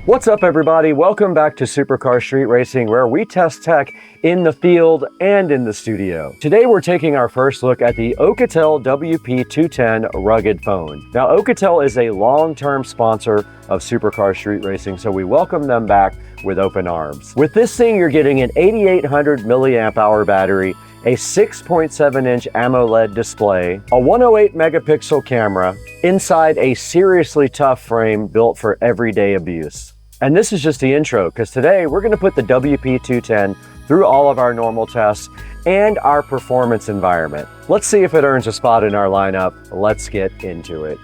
What's up, everybody? Welcome back to Supercar Street Racing, where we test tech in the field and in the studio. Today, we're taking our first look at the Oukitel WP210 rugged phone. Now, Oukitel is a long-term sponsor of Supercar Street Racing, so we welcome them back with open arms. With this thing, you're getting an 8800 milliamp hour battery, a 6.7-inch AMOLED display, a 108 megapixel camera, inside a seriously tough frame built for everyday abuse. And this is just the intro, because today we're going to put the WP210 through all of our normal tests and our performance environment. Let's see if it earns a spot in our lineup. Let's get into it.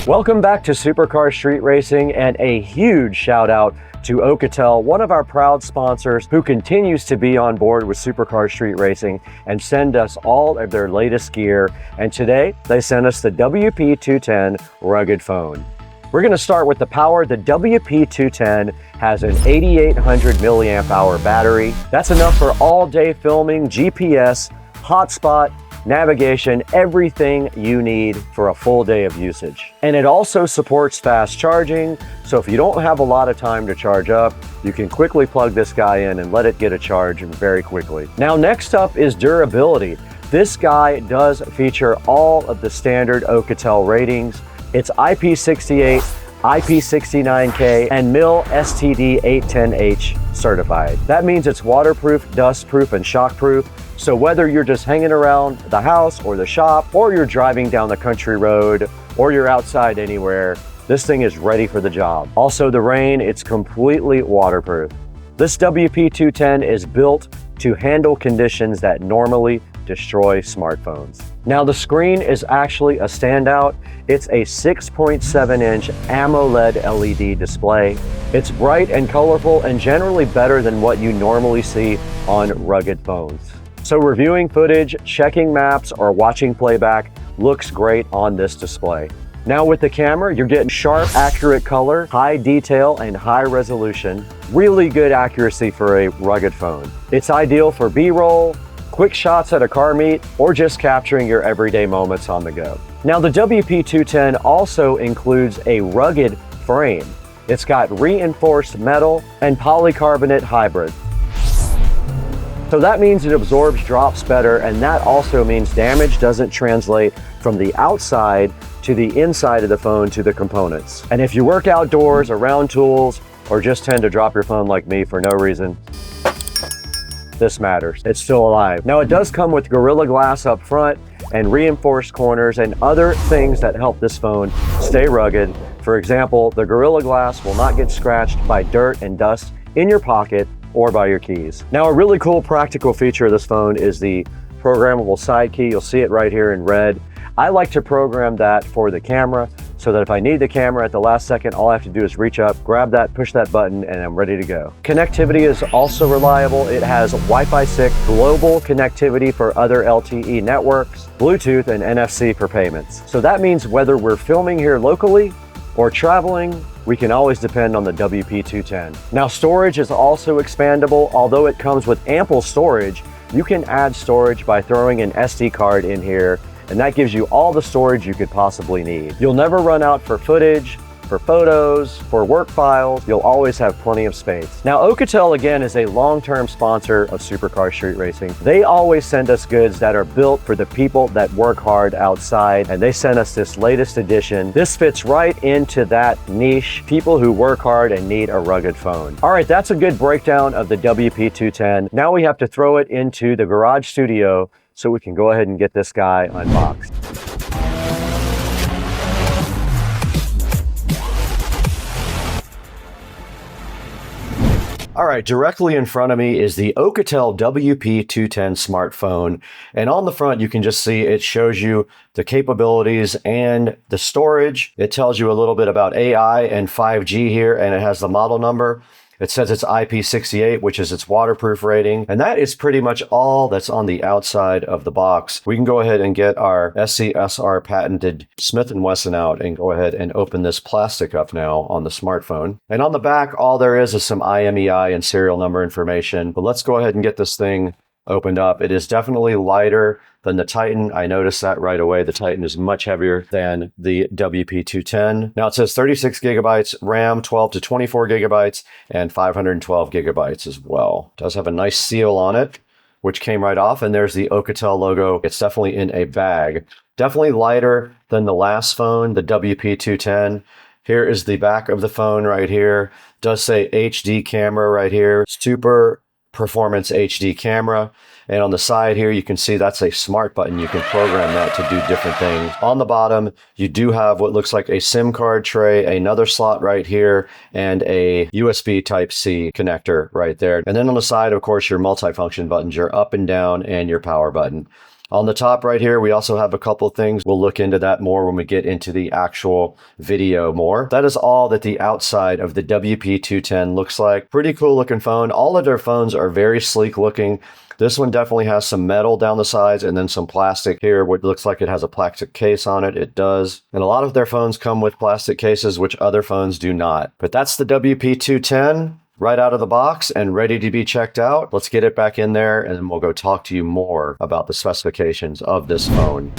Welcome back to Supercar Street Racing, and a huge shout out to Oukitel, one of our proud sponsors who continues to be on board with Supercar Street Racing and send us all of their latest gear. And today they sent us the WP210 rugged phone. We're going to start with the power. The WP210 has an 8800 milliamp hour battery. That's enough for all day filming, GPS, hotspot, navigation, everything you need for a full day of usage. And it also supports fast charging, so if you don't have a lot of time to charge up, you can quickly plug this guy in and let it get a charge very quickly. Now, next up is durability. This guy does feature all of the standard Oukitel ratings. It's IP68, IP69K, and MIL STD 810H certified. That means it's waterproof, dustproof, and shockproof. So whether you're just hanging around the house or the shop, or you're driving down the country road, or you're outside anywhere, this thing is ready for the job. Also, the rain, it's completely waterproof. This WP210 is built to handle conditions that normally destroy smartphones. Now, the screen is actually a standout. It's a 6.7-inch AMOLED LED display. It's bright and colorful and generally better than what you normally see on rugged phones. So reviewing footage, checking maps, or watching playback looks great on this display. Now with the camera, you're getting sharp, accurate color, high detail, and high resolution. Really good accuracy for a rugged phone. It's ideal for B-roll, quick shots at a car meet, or just capturing your everyday moments on the go. Now the WP210 also includes a rugged frame. It's got reinforced metal and polycarbonate hybrid. So that means it absorbs drops better, and that also means damage doesn't translate from the outside to the inside of the phone to the components. And if you work outdoors, around tools, or just tend to drop your phone like me for no reason, this matters. It's still alive. Now, it does come with Gorilla Glass up front and reinforced corners and other things that help this phone stay rugged. For example, the Gorilla Glass will not get scratched by dirt and dust in your pocket or by your keys. Now, a really cool practical feature of this phone is the programmable side key. You'll see it right here in red. I like to program that for the camera so that if I need the camera at the last second, all I have to do is reach up, grab that, push that button, and I'm ready to go. Connectivity is also reliable. It has Wi-Fi 6 global connectivity for other LTE networks, Bluetooth, and NFC for payments. So that means whether we're filming here locally or traveling, we can always depend on the WP210. Now, storage is also expandable. Although it comes with ample storage, you can add storage by throwing an SD card in here, and that gives you all the storage you could possibly need. You'll never run out for footage, for photos, for work files. You'll always have plenty of space. Now, Oukitel, again, is a long-term sponsor of Supercar Street Racing. They always send us goods that are built for the people that work hard outside, and they sent us this latest edition. This fits right into that niche, people who work hard and need a rugged phone. All right, that's a good breakdown of the WP210. Now we have to throw it into the garage studio so we can go ahead and get this guy unboxed. All right, directly in front of me is the Oukitel WP210 smartphone. And on the front, you can just see it shows you the capabilities and the storage. It tells you a little bit about AI and 5G here, and it has the model number. It says it's IP68, which is its waterproof rating. And that is pretty much all that's on the outside of the box. We can go ahead and get our SCSR patented Smith & Wesson out and go ahead and open this plastic up now on the smartphone. And on the back, all there is some IMEI and serial number information. But let's go ahead and get this thing opened up. It is definitely lighter than the Titan. I noticed that right away. The Titan is much heavier than the WP210. Now it says 36 gigabytes RAM, 12 to 24 gigabytes, and 512 gigabytes as well. It does have a nice seal on it, which came right off, and there's the Oukitel logo. It's definitely in a bag. Definitely lighter than the last phone, the WP210. Here is the back of the phone right here. It does say HD camera right here. Super performance HD camera. And on the side here, you can see that's a smart button. You can program that to do different things. On the bottom, you do have what looks like a SIM card tray, another slot right here, and a USB Type-C connector right there. And then on the side, of course, your multifunction buttons, your up and down and your power button. On the top right here, we also have a couple of things. We'll look into that more when we get into the actual video more. That is all that the outside of the WP210 looks like. Pretty cool looking phone. All of their phones are very sleek looking. This one definitely has some metal down the sides and then some plastic here, what looks like it has a plastic case on it. It does. And a lot of their phones come with plastic cases, which other phones do not. But that's the WP210. Right out of the box and ready to be checked out. Let's get it back in there and then we'll go talk to you more about the specifications of this phone.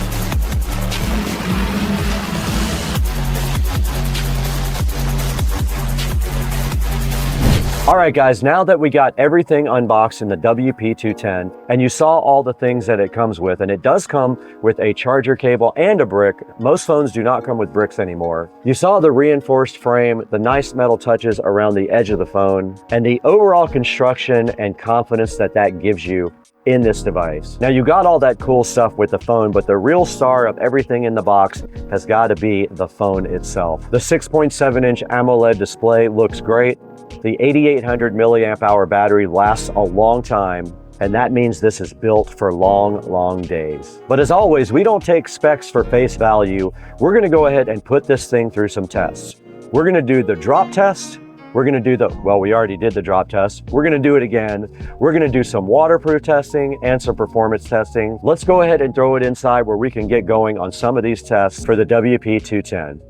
All right, guys, now that we got everything unboxed in the WP210 and you saw all the things that it comes with, and it does come with a charger cable and a brick. Most phones do not come with bricks anymore. You saw the reinforced frame, the nice metal touches around the edge of the phone, and the overall construction and confidence that that gives you in this device. Now you got all that cool stuff with the phone, but the real star of everything in the box has got to be the phone itself. The 6.7-inch AMOLED display looks great. The 8800 milliamp hour battery lasts a long time, and that means this is built for long, long days. But as always, we don't take specs for face value. We're gonna go ahead and put this thing through some tests. We're gonna do the drop test. We're gonna do well, we already did the drop test. We're gonna do it again. We're gonna do some waterproof testing and some performance testing. Let's go ahead and throw it inside where we can get going on some of these tests for the WP210.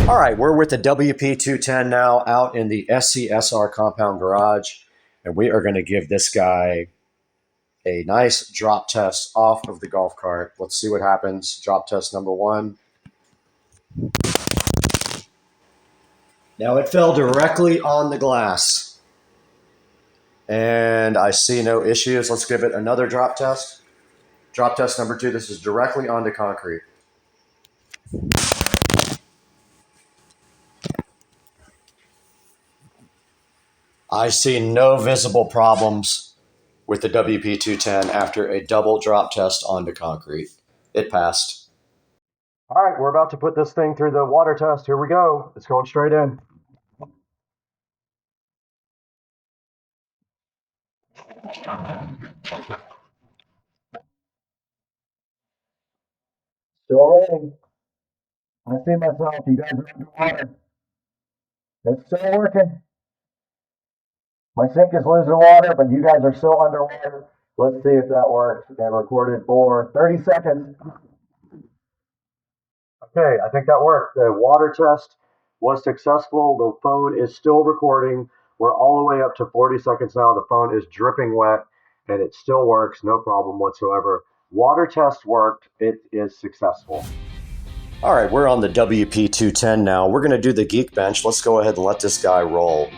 All right, we're with the WP210 now out in the SCSR compound garage, and we are gonna give this guy a nice drop test off of the golf cart. Let's see what happens. Drop test number one. Now it fell directly on the glass, and I see no issues. Let's give it another drop test. Drop test number two. This is directly onto concrete. I see no visible problems with the WP210 after a double drop test onto concrete. It passed. All right, we're about to put this thing through the water test. Here we go. It's going straight in. Still raining. I see myself. You guys are underwater. It's still working. My sink is losing water, but you guys are still underwater. Let's see if that works. They recorded for 30 seconds. Okay, I think that worked. The water test was successful. The phone is still recording. We're all the way up to 40 seconds now. The phone is dripping wet, and it still works. No problem whatsoever. Water test worked. It is successful. All right, we're on the WP210 now. We're going to do the Geekbench. Let's go ahead and let this guy roll.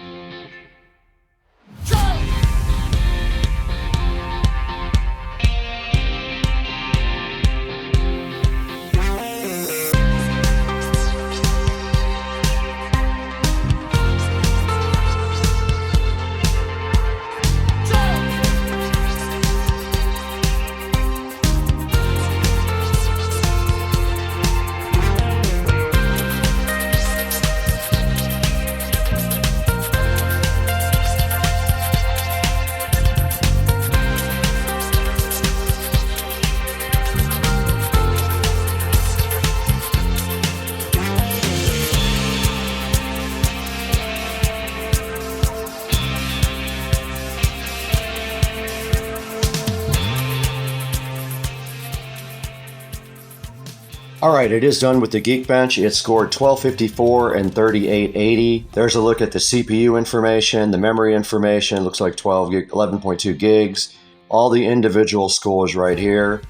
All right, it is done with the Geekbench. It scored 1254 and 3880. There's a look at the CPU information, the memory information. Looks like 11.2 gigs. All the individual scores right here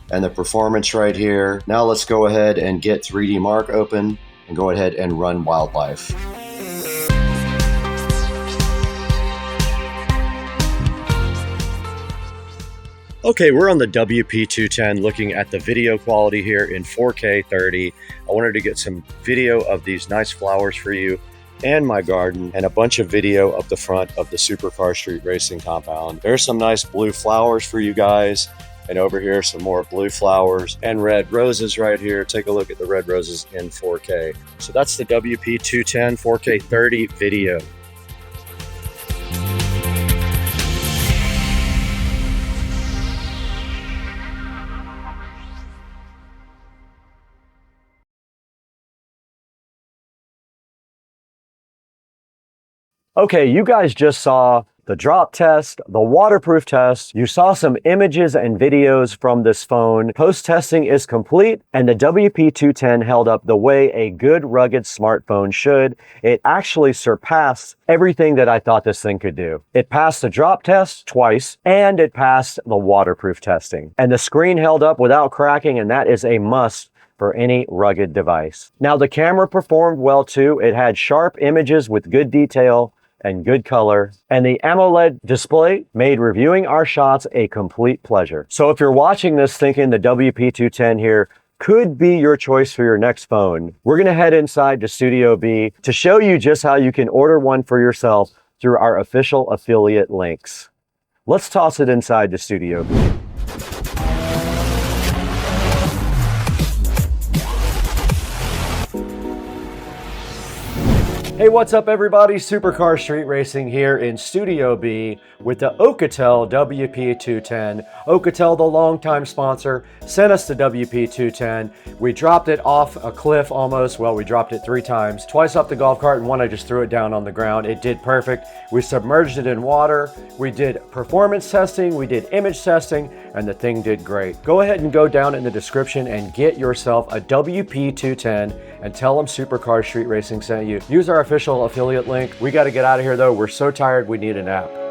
and the performance right here. Now let's go ahead and get 3D Mark open and go ahead and run Wildlife. Okay, we're on the WP210 looking at the video quality here in 4K 30. I wanted to get some video of these nice flowers for you and my garden, and a bunch of video of the front of the Supercar Street Racing compound. There's some nice blue flowers for you guys, and over here some more blue flowers and red roses right here. Take a look at the red roses in 4K. So that's the WP210 4K 30 video. Okay, you guys just saw the drop test, the waterproof test. You saw some images and videos from this phone. Post-testing is complete, and the WP210 held up the way a good rugged smartphone should. It actually surpassed everything that I thought this thing could do. It passed the drop test twice, and it passed the waterproof testing. And the screen held up without cracking, and that is a must for any rugged device. Now, the camera performed well too. It had sharp images with good detail and good color, and the AMOLED display made reviewing our shots a complete pleasure. So if you're watching this thinking the WP210 here could be your choice for your next phone, we're gonna head inside to Studio B to show you just how you can order one for yourself through our official affiliate links. Let's toss it inside to Studio B. Hey, what's up everybody? Supercar Street Racing here in Studio B with the Oukitel WP210. Oukitel, the longtime sponsor, sent us the WP210. We dropped it off a cliff almost. Well, we dropped it 3 times. Twice off the golf cart, and one I just threw it down on the ground. It did perfect. We submerged it in water. We did performance testing. We did image testing, and the thing did great. Go ahead and go down in the description and get yourself a WP210 and tell them Supercar Street Racing sent you. Use our official affiliate link. We got to get out of here though. We're so tired, we need a nap.